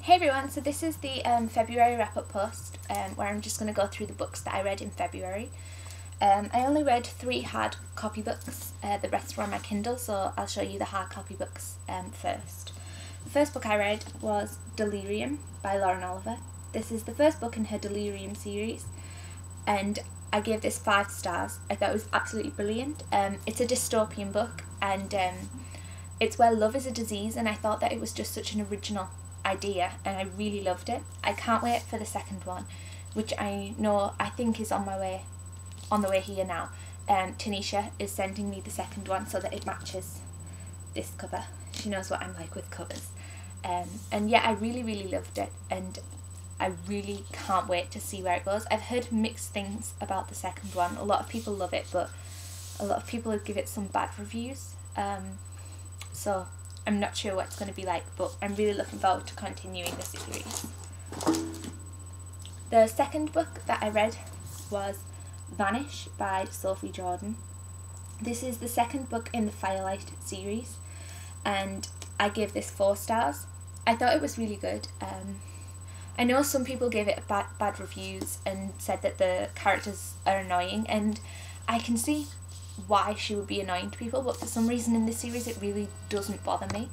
Hey everyone, so this is the February wrap-up post where I'm just going to go through the books that I read in February. I only read 3 hard copy books, the rest were on my Kindle, so I'll show you the hard copy books first. The first book I read was Delirium by Lauren Oliver. This is the first book in her Delirium series and I gave this 5 stars. I thought it was absolutely brilliant. It's a dystopian book and it's where love is a disease, and I thought that it was just such an original idea and I really loved it. I can't wait for the second one, which I think is on the way here now. Tanisha is sending me the second one so that it matches this cover. She knows what I'm like with covers. And yeah, I really loved it and I really can't wait to see where it goes. I've heard mixed things about the second one. A lot of people love it, but a lot of people give it some bad reviews. So I'm not sure what it's going to be like, but I'm really looking forward to continuing the series. The second book that I read was Vanish by Sophie Jordan. This is the second book in the Firelight series and I gave this 4 stars. I thought it was really good. I know some people gave it bad reviews and said that the characters are annoying, and I can see why she would be annoying to people, but for some reason in this series it really doesn't bother me.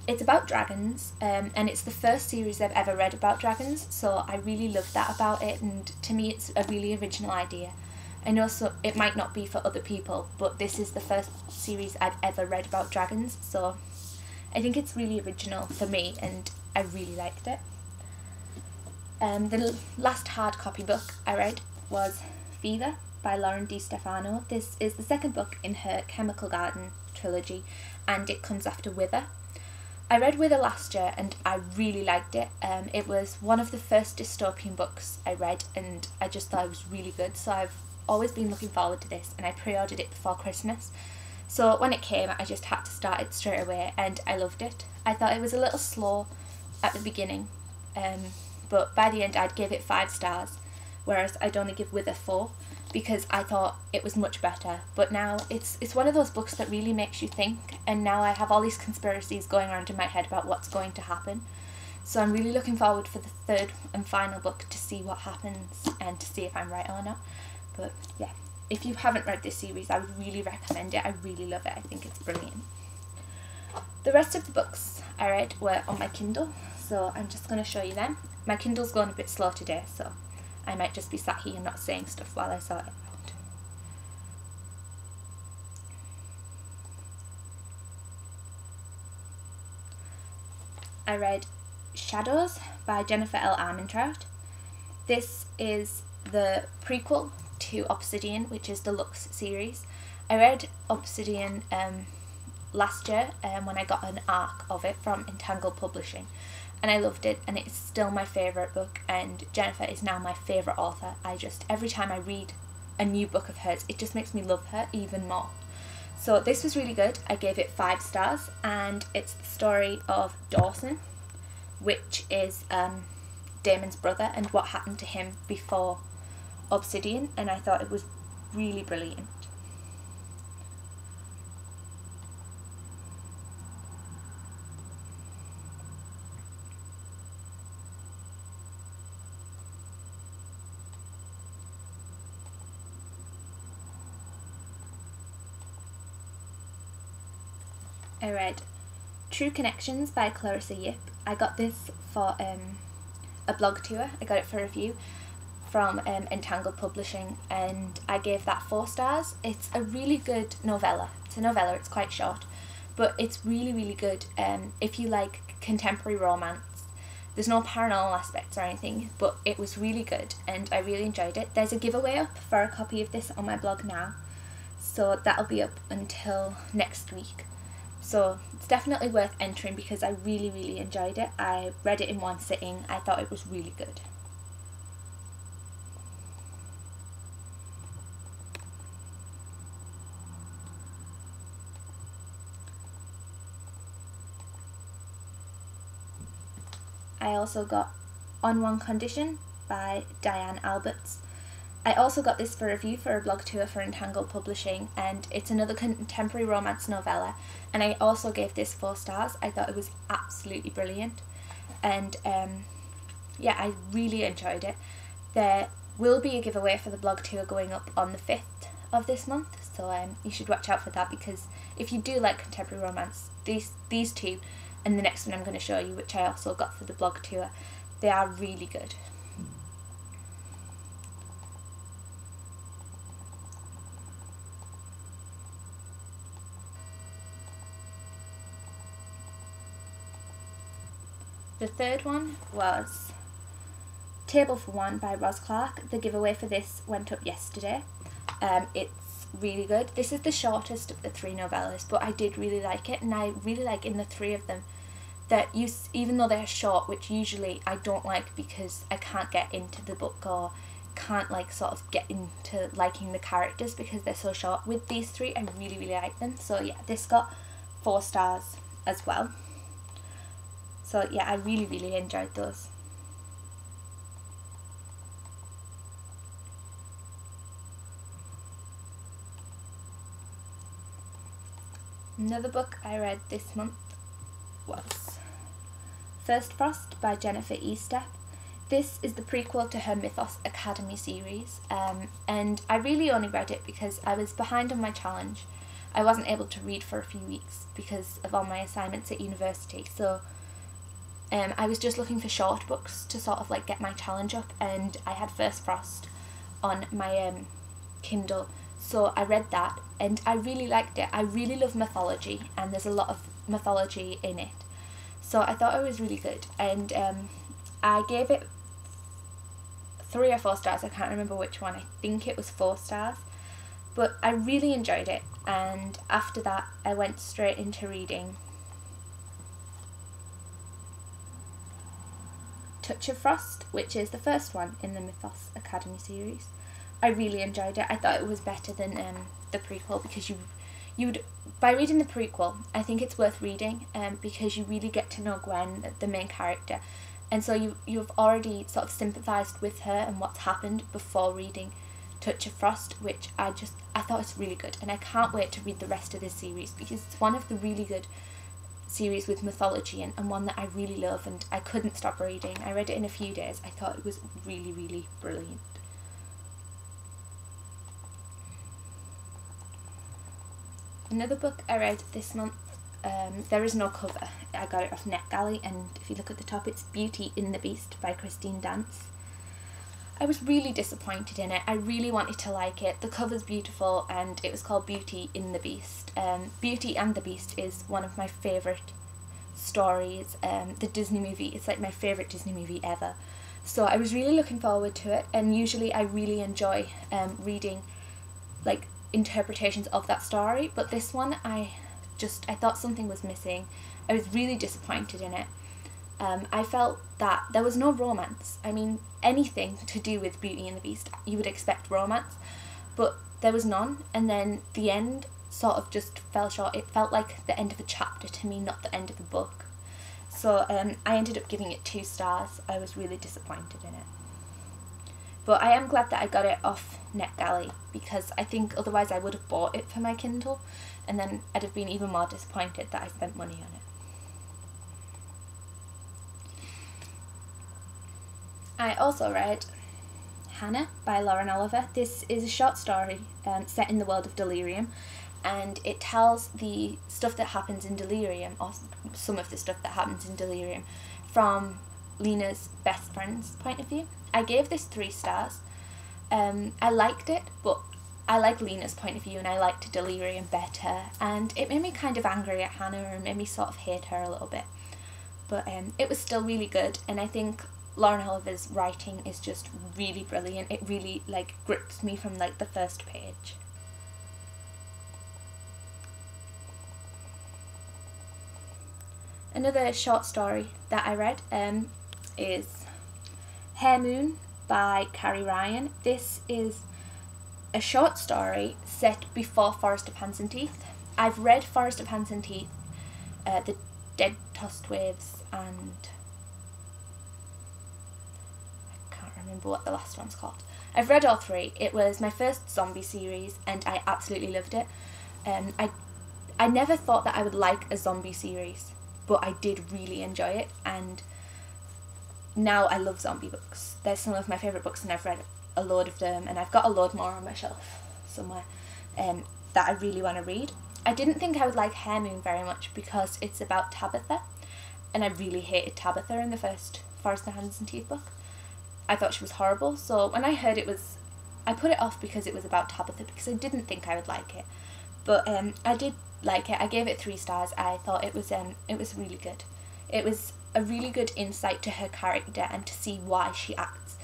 It's about dragons and it's the first series I've ever read about dragons, so I really love that about it, and to me it's a really original idea. I know it might not be for other people, but this is the first series I've ever read about dragons, so I think it's really original for me and I really liked it. The last hard copy book I read was Fever by Lauren DiStefano. This is the second book in her Chemical Garden trilogy and it comes after Wither. I read Wither last year and I really liked it. It was one of the first dystopian books I read and I just thought it was really good, so I've always been looking forward to this and I pre-ordered it before Christmas. So when it came I just had to start it straight away and I loved it. I thought it was a little slow at the beginning, but by the end I'd give it 5 stars, whereas I'd only give Wither 4 because I thought it was much better. But now it's one of those books that really makes you think, and now I have all these conspiracies going around in my head about what's going to happen. So I'm really looking forward for the third and final book to see what happens and to see if I'm right or not. But yeah, if you haven't read this series I would really recommend it. I really love it. I think it's brilliant. The rest of the books I read were on my Kindle, so I'm just going to show you them. My Kindle's going a bit slow today, so I might just be sat here not saying stuff while I sort it out. I read Shadows by Jennifer L. Armentrout. This is the prequel to Obsidian, which is the Lux series. I read Obsidian last year when I got an arc of it from Entangled Publishing, and I loved it and it's still my favourite book, and Jennifer is now my favourite author. Every time I read a new book of hers it just makes me love her even more. So this was really good. I gave it 5 stars and it's the story of Dawson, which is Damon's brother, and what happened to him before Obsidian, and I thought it was really brilliant. I read True Connections by Clarissa Yip. I got this for a blog tour. I got it for review from Entangled Publishing and I gave that 4 stars. It's a really good novella. It's a novella, it's quite short, but it's really good if you like contemporary romance. There's no paranormal aspects or anything, but it was really good and I really enjoyed it. There's a giveaway up for a copy of this on my blog now, so that'll be up until next week. So it's definitely worth entering because I really enjoyed it. I read it in one sitting. I thought it was really good. I also got On One Condition by Diane Alberts. I also got this for review for a blog tour for Entangled Publishing, and it's another contemporary romance novella, and I also gave this 4 stars. I thought it was absolutely brilliant. and yeah, I really enjoyed it. There will be a giveaway for the blog tour going up on the 5th of this month, so you should watch out for that, because if you do like contemporary romance, these two and the next one I'm going to show you, which I also got for the blog tour, they are really good. The third one was Table for One by Ros Clark. The giveaway for this went up yesterday. It's really good. This is the shortest of the 3 novellas, but I did really like it, and I really like in the 3 of them that even though they're short, which usually I don't like because I can't get into the book or can't like sort of get into liking the characters because they're so short, with these 3 I really like them. So yeah, this got 4 stars as well. So yeah, I really enjoyed those. Another book I read this month was First Frost by Jennifer Estep. This is the prequel to her Mythos Academy series, and I really only read it because I was behind on my challenge. I wasn't able to read for a few weeks because of all my assignments at university, so I was just looking for short books to sort of like get my challenge up, and I had First Frost on my Kindle, so I read that and I really liked it. I really love mythology, and there's a lot of mythology in it, so I thought it was really good, and I gave it 3 or 4 stars. I can't remember which one. I think it was 4 stars, but I really enjoyed it, and after that I went straight into reading Touch of Frost, which is the first one in the Mythos Academy series. I really enjoyed it. I thought it was better than the prequel, because you'd by reading the prequel, I think it's worth reading because you really get to know Gwen, the main character, and so you've already sort of sympathised with her and what's happened before reading Touch of Frost, which I thought was really good, and I can't wait to read the rest of this series because it's one of the really good series with mythology and one that I really love, and I couldn't stop reading. I read it in a few days. I thought it was really brilliant. Another book I read this month, there is no cover. I got it off NetGalley, and if you look at the top, it's Beauty in the Beast by Christine Dance. I was really disappointed in it. I really wanted to like it. The cover's beautiful, and it was called Beauty in the Beast. Beauty and the Beast is one of my favourite stories. The Disney movie, it's like my favourite Disney movie ever. So I was really looking forward to it, and usually I really enjoy reading like interpretations of that story, but this one I thought something was missing. I was really disappointed in it. I felt that there was no romance. I mean, anything to do with Beauty and the Beast, you would expect romance, but there was none, and then the end sort of just fell short. It felt like the end of a chapter to me, not the end of the book. So I ended up giving it 2 stars. I was really disappointed in it. But I am glad that I got it off NetGalley, because I think otherwise I would have bought it for my Kindle, and then I'd have been even more disappointed that I spent money on it. I also read Hannah by Lauren Oliver. This is a short story set in the world of Delirium, and it tells the stuff that happens in Delirium, or some of the stuff that happens in Delirium, from Lena's best friend's point of view. I gave this 3 stars. I liked it, but I like Lena's point of view, and I liked Delirium better, and it made me kind of angry at Hannah, and made me sort of hate her a little bit. But it was still really good, and I think Lauren Oliver's writing is just really brilliant. It really like grips me from like the first page. Another short story that I read is Hare Moon by Carrie Ryan. This is a short story set before Forest of Hands and Teeth. I've read Forest of Hands and Teeth, The Dead Tossed Waves, and I can't remember what the last one's called. I've read all 3. It was my first zombie series, and I absolutely loved it. I never thought that I would like a zombie series, but I did really enjoy it, and now I love zombie books. They're some of my favourite books and I've read a load of them, and I've got a load more on my shelf somewhere that I really want to read. I didn't think I would like Hair Moon very much because it's about Tabitha, and I really hated Tabitha in the first Forest and Hands and Teeth book. I thought she was horrible, so when I heard it was, I put it off because it was about Tabitha, because I didn't think I would like it. But I did like it. I gave it 3 stars. I thought it was really good. It was a really good insight to her character and to see why she acts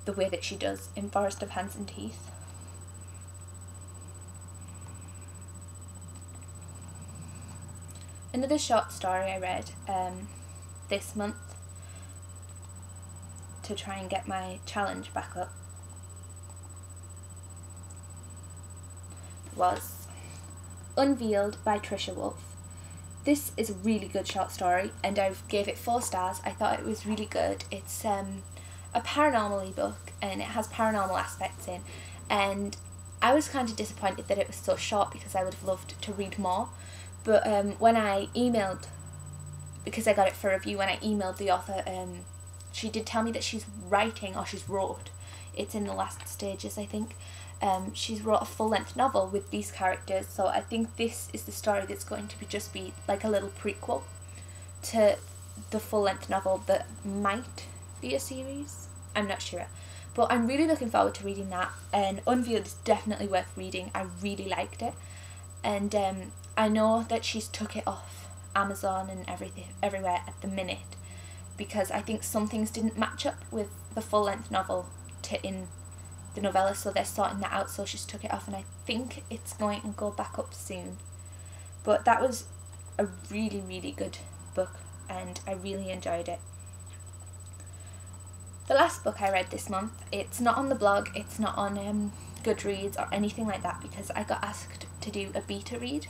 the way that she does in Forest of Hands and Teeth. Another short story I read this month to try and get my challenge back up was Unveiled by Trisha Wolfe. This is a really good short story and I gave it 4 stars. I thought it was really good. It's a paranormal book and it has paranormal aspects in, and I was kind of disappointed that it was so short because I would have loved to read more. But when I emailed, because I got it for review, when I emailed the author, she did tell me that she's writing, or she's wrote, it's in the last stages I think, she's wrote a full-length novel with these characters, so I think this is the story that's going to just be like a little prequel to the full-length novel that might be a series. I'm not sure, but I'm really looking forward to reading that, and Unveiled is definitely worth reading. I really liked it, and I know that she's took it off Amazon and everywhere at the minute, because I think some things didn't match up with the full-length novel in the novella, so they're sorting that out, so she's took it off, and I think it's going to go back up soon. But that was a really, really good book and I really enjoyed it. The last book I read this month, it's not on the blog, it's not on Goodreads or anything like that, because I got asked to do a beta read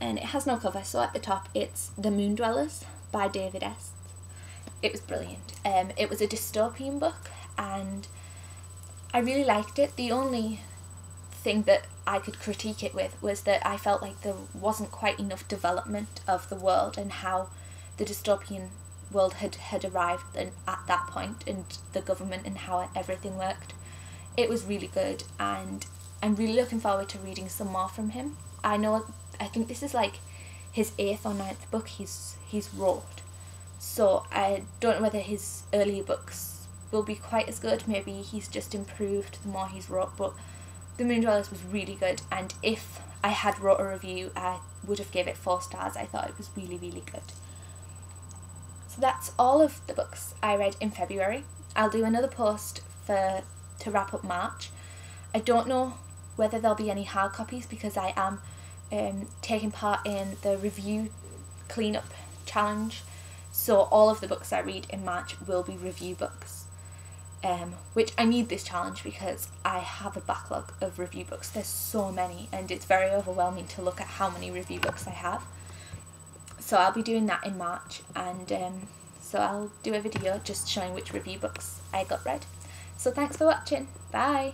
and it has no cover, so at the top it's The Moon Dwellers by David S. It was brilliant. It was a dystopian book and I really liked it. The only thing that I could critique it with was that I felt like there wasn't quite enough development of the world and how the dystopian world had arrived at that point, and the government and how everything worked. It was really good and I'm really looking forward to reading some more from him. I think this is like his 8th or 9th book he's wrote, so I don't know whether his earlier books will be quite as good. Maybe he's just improved the more he's wrote, but The Moon Dwellers was really good, and if I had wrote a review I would have gave it 4 stars. I thought it was really, really good. So that's all of the books I read in February. I'll do another post to wrap up March. I don't know whether there'll be any hard copies because I am taking part in the review cleanup challenge, so all of the books I read in March will be review books, which I need this challenge because I have a backlog of review books. There's so many and it's very overwhelming to look at how many review books I have. So I'll be doing that in March, and so I'll do a video just showing which review books I got read. So thanks for watching. Bye!